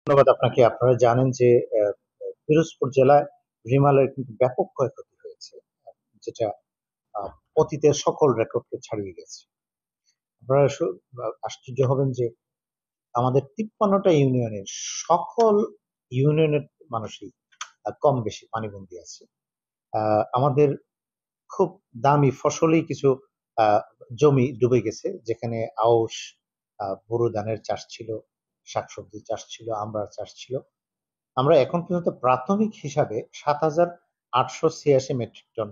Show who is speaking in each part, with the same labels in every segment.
Speaker 1: ধন্যবাদ আপনাকে। আপনারা জানেন যে আহ, পিরোজপুর জেলায় রিমালের কিন্তু ব্যাপক ক্ষয়ক্ষতি হয়েছে, যেটা আহ, অতীতের সকল রেকর্ডকে ছাড়িয়ে গেছে। আপনারা আশ্চর্য হবেন যে আমাদের 53টা ইউনিয়নের সকল ইউনিয়নের মানুষই কম বেশি পানিবন্দী আছে। আমাদের খুব দামি ফসলি কিছু আহ, জমি ডুবে গেছে, যেখানে আউশ, বোরো ধানের চাষ ছিল, শাকসবজি চাষ ছিল, আমড়ার চাষ ছিল। আমরা এখন পর্যন্ত প্রাথমিক হিসাবে 7,886 মেট্রিক টন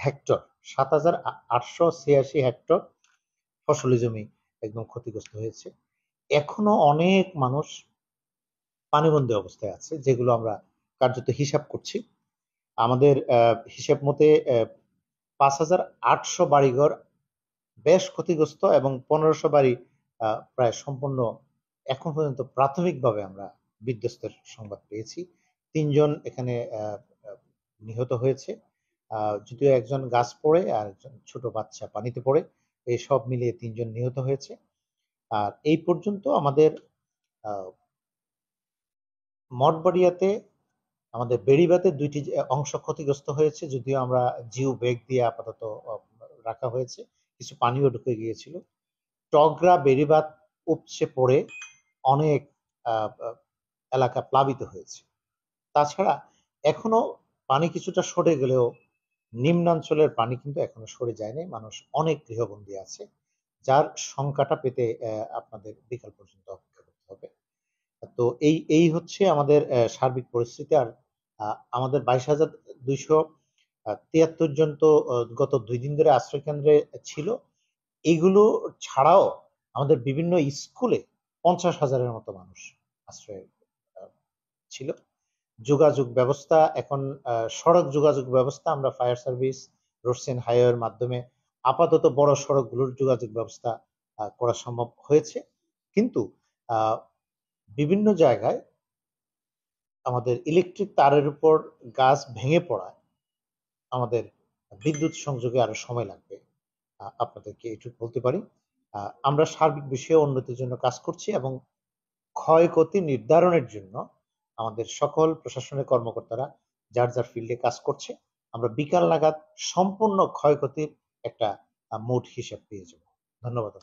Speaker 1: হেক্টর 7,886 হেক্টর ফসলি জমি একদম ক্ষতিগ্রস্ত হয়েছে। এখনো অনেক মানুষ পানিবন্দী অবস্থায় আছে, যেগুলো আমরা কার্যত হিসাব করছি। আমাদের হিসাব মতে 5,800 বাড়িঘর বেশ ক্ষতিগ্রস্ত, এবং 1,500 বাড়ি প্রায় সম্পূর্ণ এখন পর্যন্ত প্রাথমিকভাবে আমরা বিধ্বস্তের সংবাদ পেয়েছি। 3জন এখানে নিহত হয়েছে, যদিও একজন গাছ পড়ে আর একজন ছোট বাচ্চা পানিতে পড়ে, এই সব মিলিয়ে 3জন নিহত হয়েছে। আর এই পর্যন্ত আমাদের মঠবাড়িয়াতে, আমাদের বেড়িবাতে 2টি অংশ ক্ষতিগ্রস্ত হয়েছে, যদিও আমরা জিও ব্যাগ দিয়ে আপাতত রাখা হয়েছে, কিছু পানিও ঢুকে গিয়েছিল। টগরা বেড়িবাঁধ উপচে পড়ে অনেক এলাকা প্লাবিত হয়েছে। তাছাড়া এখনো পানি কিছুটা সরে গেলেও নিম্নাঞ্চলের পানি কিন্তু এখনো সরে যায়নি, মানুষ অনেক গৃহবন্দী আছে, যার সংখ্যাটা পেতে আপনাদের বিকাল পর্যন্ত অপেক্ষা করতে হবে। তো এই হচ্ছে আমাদের সার্বিক পরিস্থিতি। আর আমাদের 22,273 জন তো গত 2 দিন ধরে আশ্রয় কেন্দ্রে ছিল। এইগুলো ছাড়াও আমাদের বিভিন্ন স্কুলে 50,000-এর মতো মানুষ আশ্রয়ে ছিল। যোগাযোগ ব্যবস্থা এখন, সড়ক যোগাযোগ ব্যবস্থা আমরা ফায়ার সার্ভিস, রোডস এন্ড হাইওয়ের মাধ্যমে আপাতত বড় সড়কগুলোর যোগাযোগ ব্যবস্থা করা সম্ভব হয়েছে। কিন্তু বিভিন্ন জায়গায় আমাদের ইলেকট্রিক তারের উপর গাছ ভেঙে পড়ায় আমাদের বিদ্যুৎ সংযোগে আরো সময় লাগবে। আপনাদেরকে এটুকু বলতে পারি। আমরা সার্বিক বিষয়ে উন্নতির জন্য কাজ করছি, এবং ক্ষয়ক্ষতি নির্ধারণের জন্য আমাদের সকল প্রশাসনের কর্মকর্তারা যার যার ফিল্ডে কাজ করছে। আমরা বিকাল নাগাদ সম্পূর্ণ ক্ষয়ক্ষতির একটা মোট হিসাব পেয়ে যাব। ধন্যবাদ।